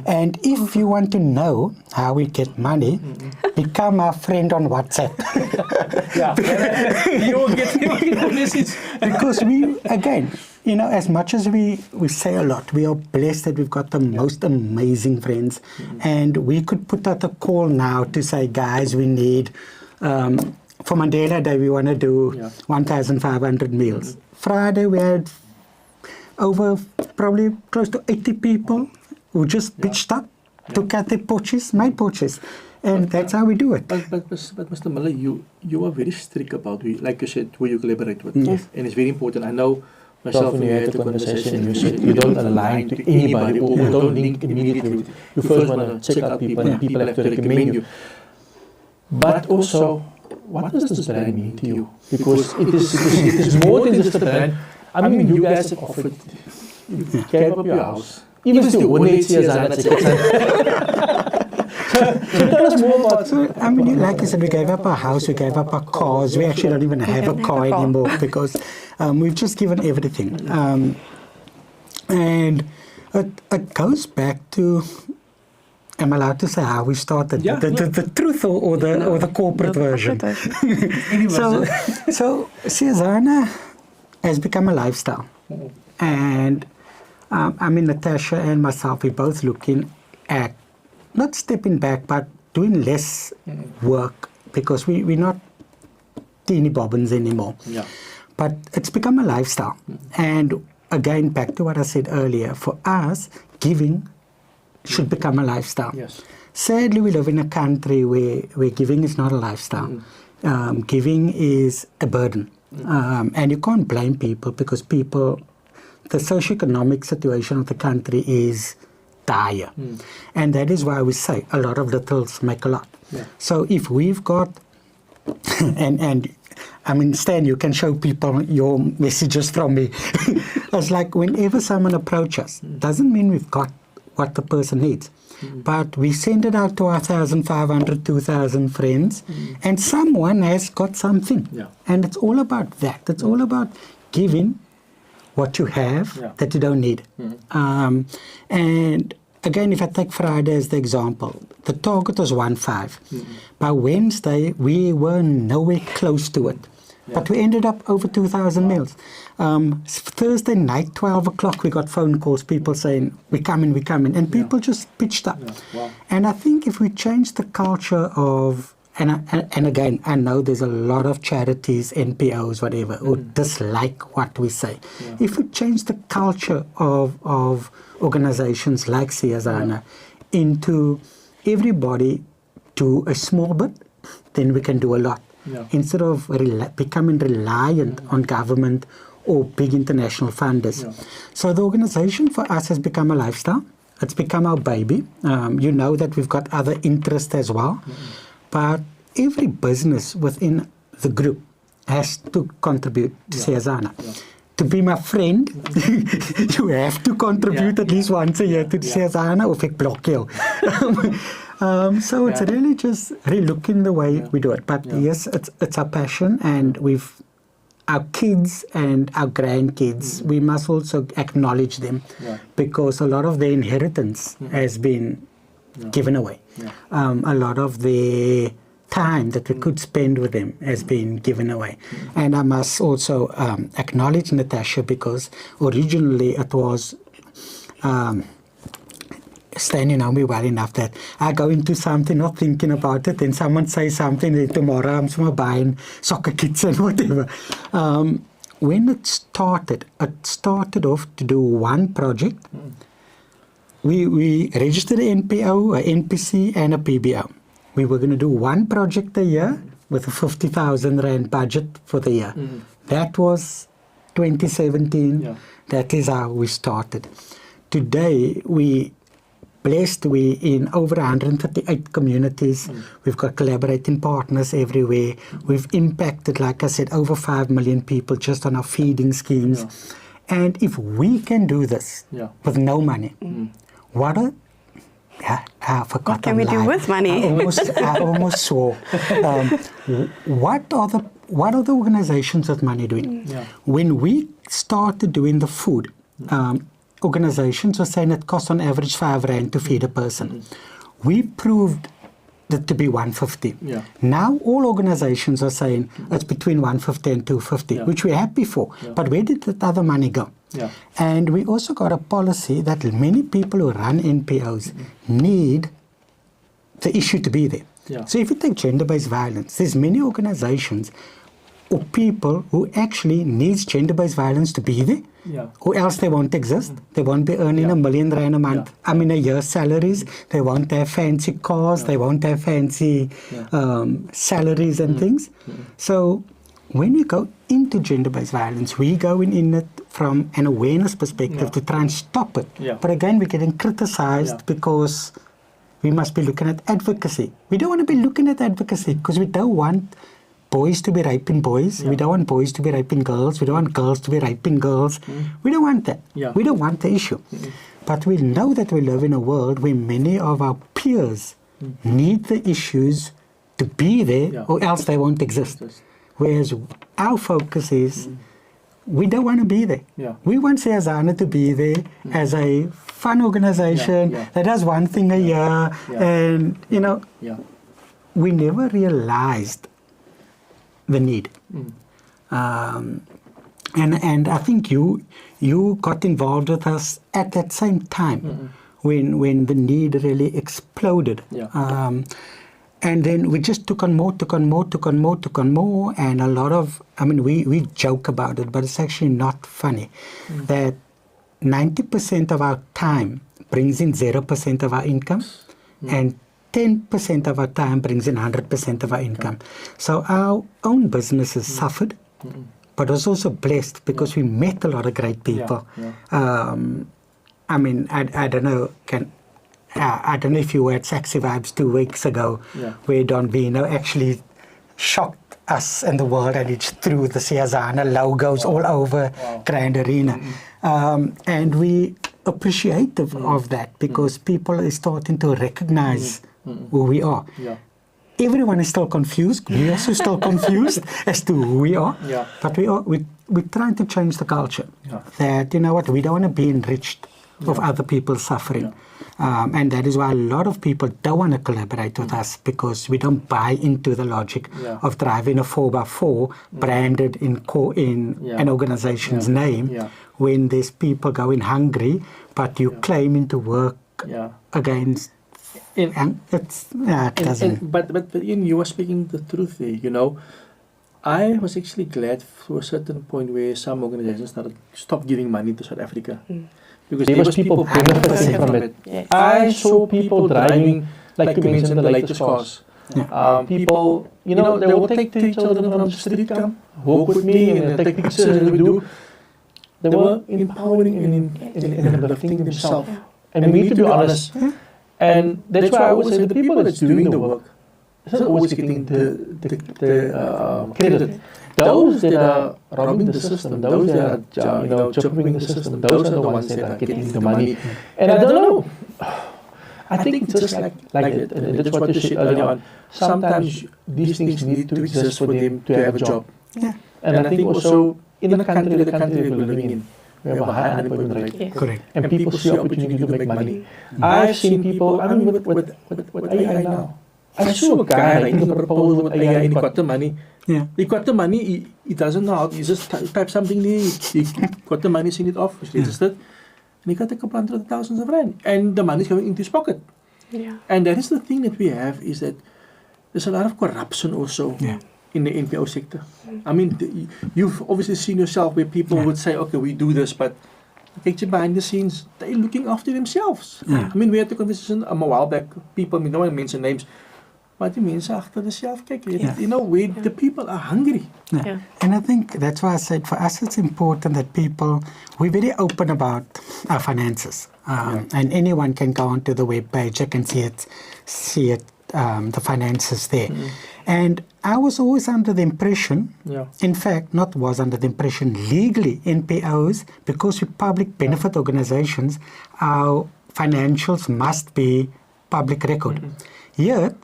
And if you want to know how we get money, become our friend on WhatsApp. You will get the message. Because we, again, you know, as much as we say a lot, we are blessed that we've got the most amazing friends. And we could put out a call now to say, guys, we need, for Mandela Day, we want to do 1,500 meals. Friday, we had over probably close to 80 people who just pitched up, took out their porches, made porches. And that's how we do it. But Mr. Miller, you are very strict about, like you said, who you collaborate with. Yes. And it's very important. I know myself, when you had the conversation, you said you don't align to anybody or don't link immediately. You first want to check out people and people have to recommend you. But also, what does this brand mean to you? Because it is more than just a brand. I mean, you guys have offered, you gave up your house. Even still, when they see Siyazana, so tell us more about. So, I mean, like I said, we gave up our house, we gave up our cars. We actually don't even have a car anymore because we've just given everything. And it goes back to, am I allowed to say how we started? Yeah, the truth or the corporate version? So Siyazana has become a lifestyle. And I mean, Natasha and myself, we're both looking at not stepping back, but doing less work because we're not teeny bobbins anymore. Yeah. But it's become a lifestyle. And again, back to what I said earlier, for us, giving should become a lifestyle. Yes. Sadly, we live in a country where giving is not a lifestyle. Giving is a burden. And you can't blame people because the socioeconomic situation of the country is dire. And that is why we say a lot of littles make a lot. Yeah. So if we've got, and I mean, Stan, you can show people your messages from me. It's like whenever someone approaches us, doesn't mean we've got what the person needs. But we send it out to our 1,500, 2,000 friends, and someone has got something. Yeah. And it's all about that. It's all about giving what you have that you don't need. And again, if I take Friday as the example, the target was 1.5. By Wednesday, we were nowhere close to it. But we ended up over 2,000 meals. Thursday night, 12 o'clock, we got phone calls, people saying, we're coming. And people just pitched up. And I think if we change the culture of, and again, I know there's a lot of charities, NPOs, whatever, who dislike what we say. If we change the culture of organizations like Siyazana into everybody do a small bit, then we can do a lot. Instead of becoming reliant on government or big international funders. So the organization for us has become a lifestyle. It's become our baby. You know that we've got other interests as well. But every business within the group has to contribute to Siyazana. To be my friend, you have to contribute at least once a year to Siyazana of ek block jou. So it's really just relooking the way we do it. But yes, it's our passion, and our kids and our grandkids, we must also acknowledge them because a lot of their inheritance has been given away. A lot of the time that we could spend with them has been given away. And I must also acknowledge Natasha because originally it was Stan, you know me well enough that I go into something not thinking about it, and someone says something, and tomorrow I'm somewhere buying soccer kits and whatever. When it started off to do one project. We registered an NPO, a NPC, and a PBO. We were going to do one project a year with a 50,000 Rand budget for the year. That was 2017. That is how we started. Today, we in over 138 communities. We've got collaborating partners everywhere. We've impacted, like I said, over 5 million people just on our feeding schemes. And if we can do this with no money, I forgot. What can we do with money? I almost swore. What are the organizations with money doing? When we started doing the food, organizations were saying it costs on average 5 Rand to feed a person. We proved that to be 150. Now all organizations are saying it's between 150 and 250, which we're happy for. But where did that other money go? And we also got a policy that many people who run NPOs need the issue to be there. So if you take gender-based violence, there's many organizations or people who actually needs gender-based violence to be there, or else they won't exist. They won't be earning R1 million a month, I mean a year's salaries. They won't have fancy cars, they won't have fancy salaries and things. So when we go into gender-based violence, we go in it from an awareness perspective to try and stop it. But again, we're getting criticized because we must be looking at advocacy. We don't want to be looking at advocacy because we don't want boys to be raping boys. We don't want boys to be raping girls. We don't want girls to be raping girls. We don't want that. We don't want the issue. But we know that we live in a world where many of our peers need the issues to be there, or else they won't exist. Whereas our focus is, we don't want to be there. We want Siyazana to be there as a fun organization that does one thing a year, and we never realized the need. And I think you got involved with us at that same time when the need really exploded. And then we just took on more, and a lot of, we joke about it, but it's actually not funny, that 90% of our time brings in 0% of our income, and 10% of our time brings in 100% of our income. So our own businesses suffered, but was also blessed because we met a lot of great people. I don't know, I don't know if you were at Sexy Vibes 2 weeks ago, where Don Vino actually shocked us and the world, and it threw the Siyazana logos all over Grand Arena. And we appreciative of that, because people are starting to recognize who we are. Everyone is still confused. We're also still confused as to who we are. But we're trying to change the culture. That, you know what, we don't want to be enriched of other people's suffering. And that is why a lot of people don't want to collaborate with us, because we don't buy into the logic of driving a 4x4 branded in an organization's name, when there's people going hungry, but you claiming to work against. And it doesn't. But Ian, you were speaking the truth there. I was actually glad for a certain point where some organizations stopped giving money to South Africa. Because there was people benefiting from it. I saw people driving, like you mentioned, the latest cars. People, they will take 3 children from the street, come, walk with me, and take pictures, and we do. They were empowering and uplifting themselves. And we need to be honest. And that's why I always say the people that's doing the work is not always getting the credit. Those that are robbing the system, those that are chopping the system, those are the ones that are getting the money. And I don't know. I think just like it, and that's what you said earlier on. Sometimes these things need to exist for them to have a job. And I think also in the country that we're living in, we have a high unemployment rate. Correct. And people see opportunity to make money. I've seen people, with AI now. I saw a guy writing a proposal with AI, and he got the money. He got the money, he doesn't know how, he just type something there, he got the money, sent it off, he's registered, and he got a couple hundred thousands of rand, and the money's going into his pocket. And that is the thing that we have, is that there's a lot of corruption also in the NPO sector. You've obviously seen yourself where people would say, okay, we do this, but actually behind the scenes, they're looking after themselves. We had a conversation a while back, people, no one mention names, but die mense agter self kyk, where the people are hungry. And I think that's why I said for us it's important that we're very open about our finances. And anyone can go onto the webpage, you can see it, the finances there. And I was always under the impression, in fact, not was under the impression, legally NPOs, because we're public benefit organizations, our financials must be public record. Yet,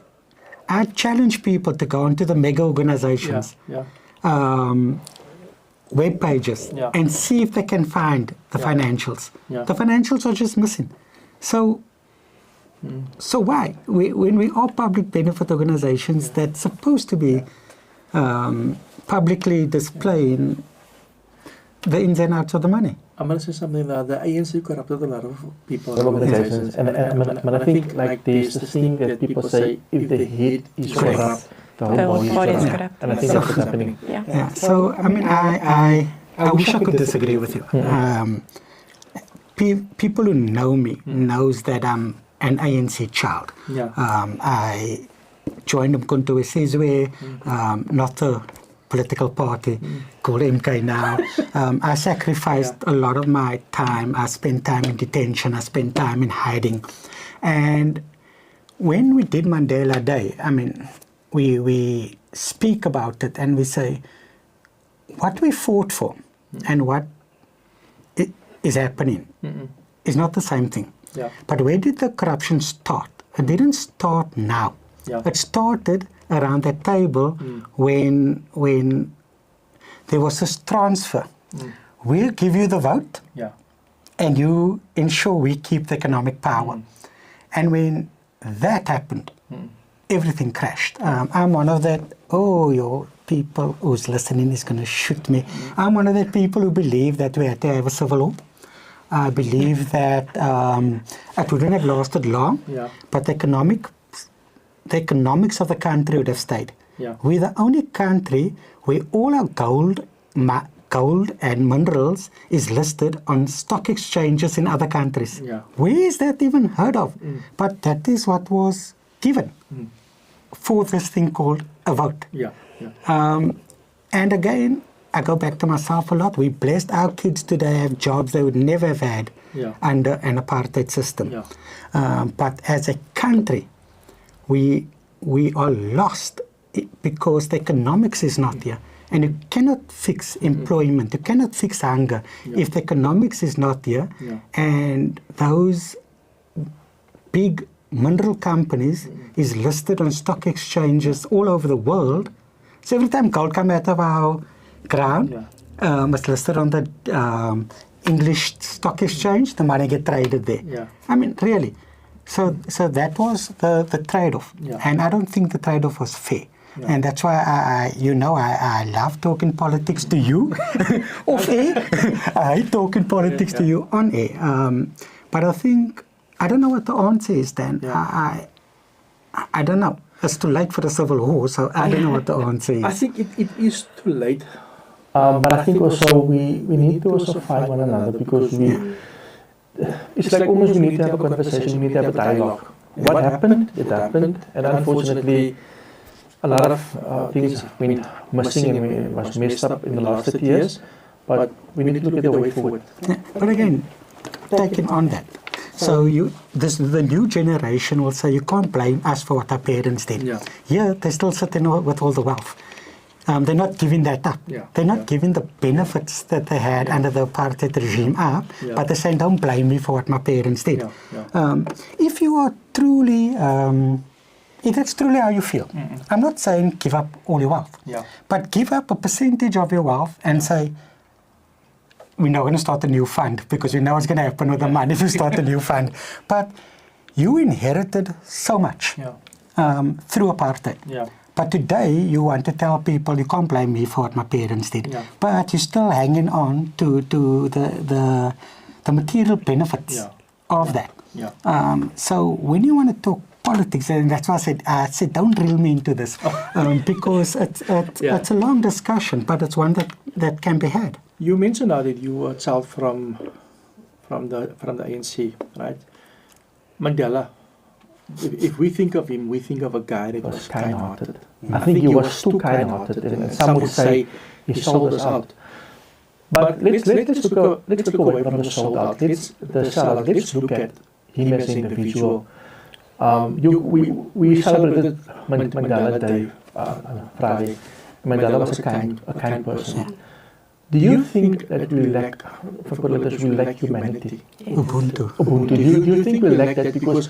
I challenge people to go into the mega organizations, web pages, and see if they can find the financials. The financials are just missing. So why? When we are public benefit organizations that's supposed to be publicly displaying the ins and outs of the money. I'm going to say something that the ANC corrupted a lot of people and organizations. And I think like there's this thing that people say, if the head is corrupt, the whole body is corrupt. And I think that's what's happening. So, I wish I could disagree with you. People who know me knows that I'm an ANC child. I joined Umkhonto weSizwe, not a political party called MK now. I sacrificed a lot of my time. I spent time in detention. I spent time in hiding. And when we did Mandela Day, we speak about it and we say what we fought for and what is happening is not the same thing. Yeah. But where did the corruption start? It didn't start now. Yeah. It started around that table when there was this transfer. We'll give you the vote, Yeah. and you ensure we keep the economic power. And when that happened, everything crashed. I'm one of that, your people who's listening is going to shoot me. I'm one of the people who believe that we had to have a civil war. I believe that it wouldn't have lasted long, but the economics of the country would have stayed. Yeah. We're the only country where all our gold and minerals is listed on stock exchanges in other countries. Yeah. Where is that even heard of? But that is what was given for this thing called a vote. Yeah. Yeah. And again, I go back to myself a lot. We blessed our kids today have jobs they would never have had under an apartheid system. Yeah. But as a country, we are lost because the economics is not here. And you cannot fix employment, you cannot fix hunger if the economics is not here. Yeah. And those big mineral companies is listed on stock exchanges all over the world. So every time gold comes out of our ground, it's listed on the English stock exchange, the money get traded there. Yeah. I mean, really. So that was the trade-off. Yeah. And I don't think the trade-off was fair. Yeah. And that's why I love talking politics to you off air. I hate talking politics to you on air. But I think, I don't know what the answer is, Dan. Yeah. I don't know. It's too late for the civil war, so I don't know what the answer is. I think it is too late. But I think also we need to also find one another because it's like almost we need to have a conversation, we need to have a dialogue. What happened? It happened. And unfortunately, a lot of things went missing and was messed up in the last 30 years, but we need to look at the way forward. Yeah, but again, taking on that, so the new generation will say you can't blame us for what our parents did. Yeah, they're still sitting with all the wealth. They're not giving that up. They're not giving the benefits that they had under the apartheid regime up, but they're saying don't blame me for what my parents did. If you are truly if that's truly how you feel. I'm not saying give up all your wealth, but give up a percentage of your wealth and say, we're not going to start a new fund because we know what's going to happen with the money if you start a new fund. But you inherited so much through apartheid. But today you want to tell people you can't blame me for what my parents did. But you're still hanging on to the material benefits of that. So when you want to talk politics, and that's why I said don't reel me into this because it's a long discussion, but it's one that can be had. You mentioned now that you were a child from the ANC, right? Mandela. If we think of him, we think of a guy that was kind-hearted. I think he was too kind-hearted, and some would say he sold us out. But let's look away from the sold out. Let's look at him as an individual. We celebrated Mandela Day on Friday. Mandela was a kind person. Do you think that we lack, for politics, we lack humanity? Ubuntu. Do you think we lack that because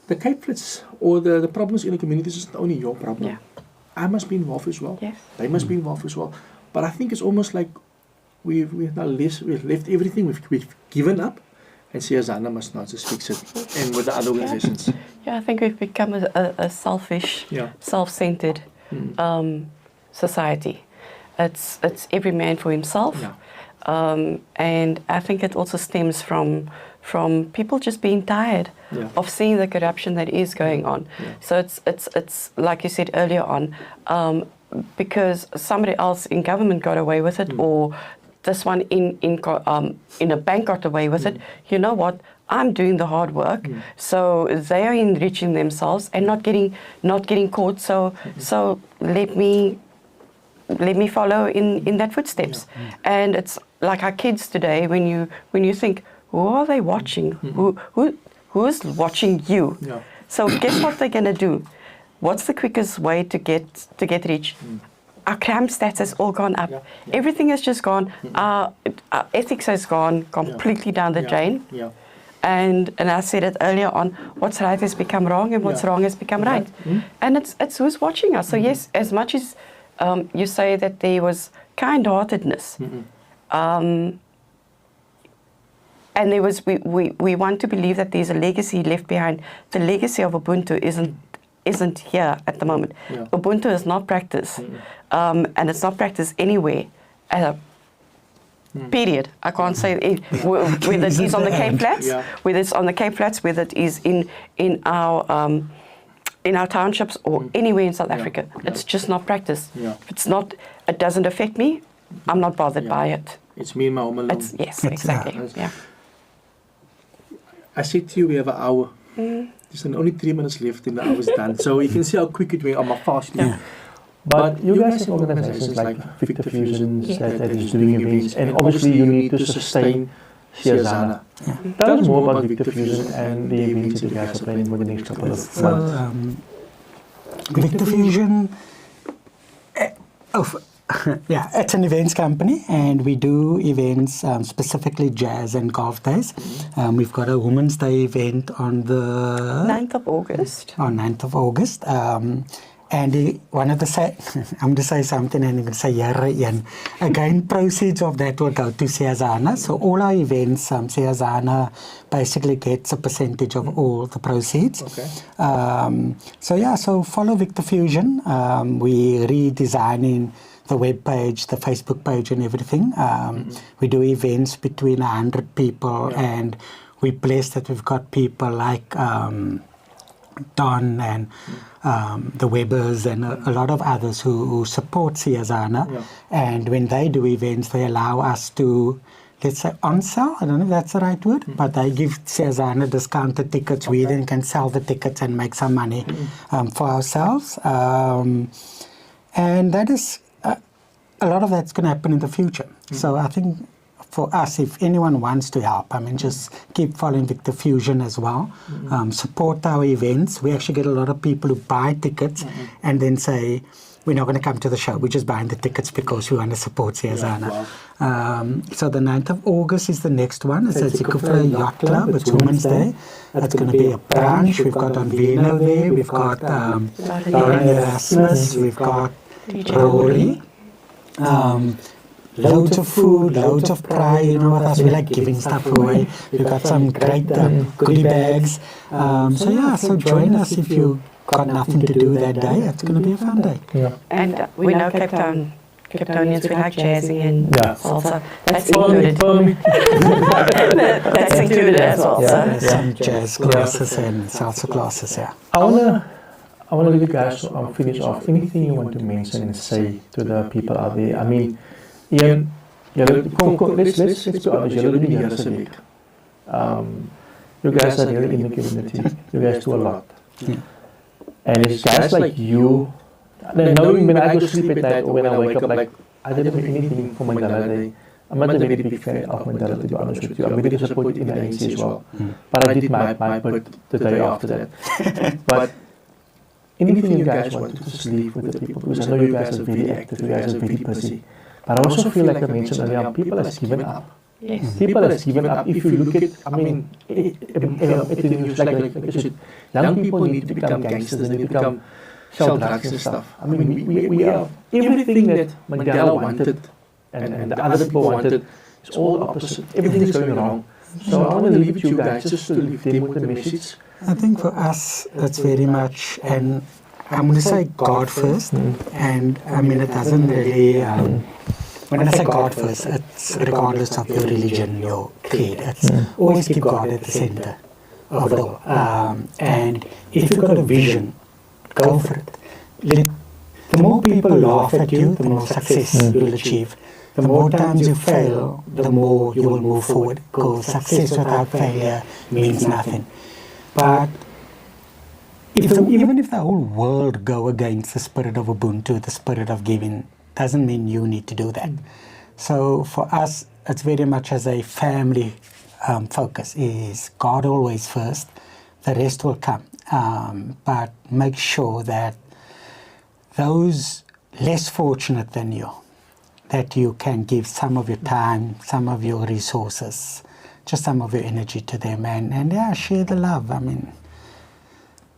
the Cape Flats or the problems in the communities is not only your problem. I must be involved as well. They must be involved as well. But I think it's almost like we've left everything. We've given up. And Siyazana must not just fix it, and with the other organizations. I think we've become a selfish, self-centered society. It's every man for himself, and I think it also stems from people just being tired of seeing the corruption that is going on. So it's like you said earlier on, because somebody else in government got away with it, or this one in a bank got away with it. You know what? I'm doing the hard work, so they are enriching themselves and not getting caught. So let me follow in that footsteps. And it's like our kids today. When you think, who are they watching? Who's watching you? So guess what they're gonna do? what's the quickest way to get rich? Our crime stats has all gone up. Everything has just gone. Our ethics has gone completely down the drain. And I said it earlier on, what's right has become wrong and what's wrong has become right. And it's who's watching us. So yes, as much as you say that there was kind-heartedness, and there was, we want to believe that there's a legacy left behind. The legacy of Ubuntu isn't here at the moment. Ubuntu is not practiced, and it's not practiced anywhere. Period. I can't say whether it is on the Cape Flats, whether it's on the Cape Flats, whether it is in our townships or anywhere in South Africa. It's just not practiced. If it's not, it doesn't affect me. I'm not bothered by it. It's me and my home alone. Yes, exactly. Yeah. I said to you, we have an hour. There's only 3 minutes left and the hour's done. So you can see how quick it went on my fast. But you guys have organizations like Victor Fusions that is doing events, and obviously you need to sustain Siyazana. Tell us more about Victor Fusion and the events that you guys are planning for the next couple of months. Well, Victor Fusion, it's an events company, and we do events, specifically jazz and golf days. We've got a Women's Day event on the 9th of August. On 9th of August. And one of the I'm going to say something and I'm going to say Ian. Again, proceeds of that will go to Siyazana. So all our events, Siyazana basically gets a percentage of all the proceeds. So follow Victor Fusion. We redesigning the web page, the Facebook page and everything. We do events between 100 people, and we're blessed that we've got people like Don and the Webbers and a lot of others who support Siyazana. And when they do events, they allow us to, let's say, on-sell. I don't know if that's the right word, but they give Siyazana discounted tickets. We then can sell the tickets and make some money for ourselves. And that is, a lot of that's going to happen in the future. So I think for us, if anyone wants to help, just keep following Victor Fusion as well. Support our events. We actually get a lot of people who buy tickets and then say, we're not going to come to the show. We're just buying the tickets because we want to support Siyazana. So the 9th of August is the next one. It's at Zikufla Yacht Club. It's Women's Day. It's going to be a brunch. We've got Anvino there. We've got Lauren Erasmus. We've got Rory. Loads of food, loads of pride, with us, we like giving stuff away. We've got some great goodie bags. So join us if you got nothing to do that day. It's going to be a fun day. And we know Capetonians, we like jazzing and salsa. That's included. That's included as well. There's some jazz classes and salsa classes, I want to let you guys finish off. Anything you want to mention and say to the people out there? Ian, let's be honest, you're really here as a week. You guys are really in the community. You guys do a lot. And it's guys like you, knowing when I go to sleep at night or when I wake up, like, I didn't do anything for Mandela Day. I'm not a very big fan of Mandela, to be honest with you. I'm very disappointed in the ANC as well. But I did my part the day after that. But anything you guys want to just leave with the people, because I know you guys are very active, you guys are very busy. But I also feel like I mentioned earlier, people have given up. People have given up. If you look at, at the news, like you said, young people need to become gangsters, they need to sell drugs and stuff. We are, everything that Mandela wanted and the other people wanted, it's all opposite. Everything is going wrong. So I want to leave it to you guys, just to leave them with the message. I think for us, it's very much, and I'm going to say God first, and it doesn't really, when I say God first, it's regardless of your religion, your creed, it's always keep God at the center of it all. And if you've got a vision, go for it. The more people laugh at you, the more success you'll achieve. The more times you fail, the more you will move forward, because success without failure means nothing. But even if the whole world go against the spirit of Ubuntu, the spirit of giving, doesn't mean you need to do that. So for us, it's very much as a family focus, is God always first, the rest will come. but make sure that those less fortunate than you, that you can give some of your time, some of your resources, just some of your energy to them, and yeah, share the love. I mean,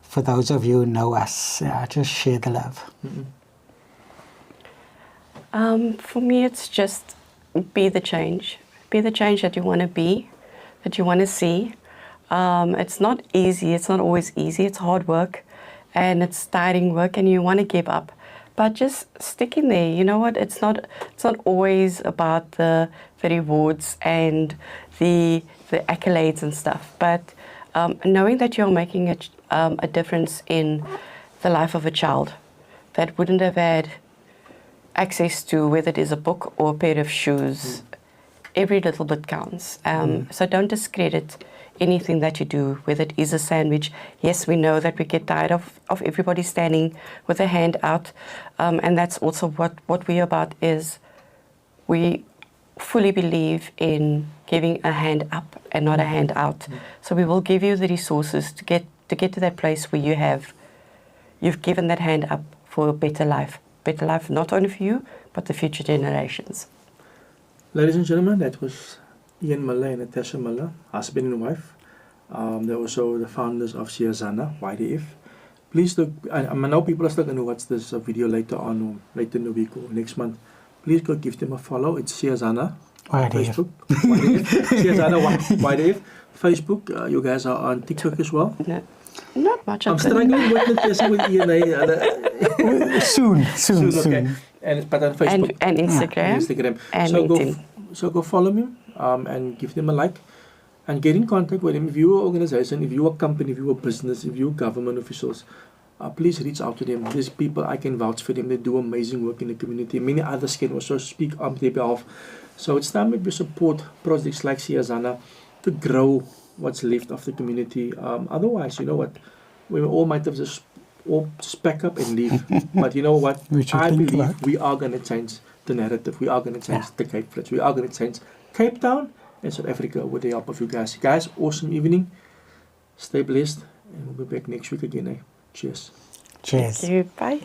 for those of you who know us, yeah, just share the love. For me, it's just be the change. Be the change that you want to be, that you want to see. It's not easy. It's not always easy. It's hard work, and it's tiring work, and you want to give up. But just stick in there. You know what? It's not always about the rewards and the accolades and stuff. But knowing that you're making a difference in the life of a child that wouldn't have had access to, whether it is a book or a pair of shoes, every little bit counts. So don't discredit anything that you do, whether it is a sandwich. Yes, we know that we get tired of everybody standing with a hand out, and that's also what we're about. Is we fully believe in giving a hand up and not a hand out. So we will give you the resources to get to that place where you've given that hand up for a better life not only for you but the future generations. Ladies and gentlemen, that was Ian Miller and Natasha Miller, husband and wife. They're also the founders of Siyazana, YDF. Please look, I know people are still going to watch this video later on, or later in the week or next month. Please go give them a follow. It's Siyazana. Facebook. YDF. Siyazana YDF. Facebook. You guys are on TikTok as well? No, not much. I'm struggling with Natasha with Ian. Soon. Okay. And but on Facebook. And Instagram. And LinkedIn. So go follow me and give them a like. And get in contact with them. If you're an organization, if you're a company, if you're a business, if you're government officials, please reach out to them. These people, I can vouch for them. They do amazing work in the community. Many others can also speak on their behalf. So it's time to support projects like Siyazana to grow what's left of the community. Otherwise, you know what, we all might have just all pack up and leave. But you know what, I believe we are going to change the narrative. We are going to change the Cape Flats. We are going to change Cape Town and South Africa with the help of you guys. Guys, awesome evening. Stay blessed. And we'll be back next week again. Cheers. Cheers. Thank you. Bye.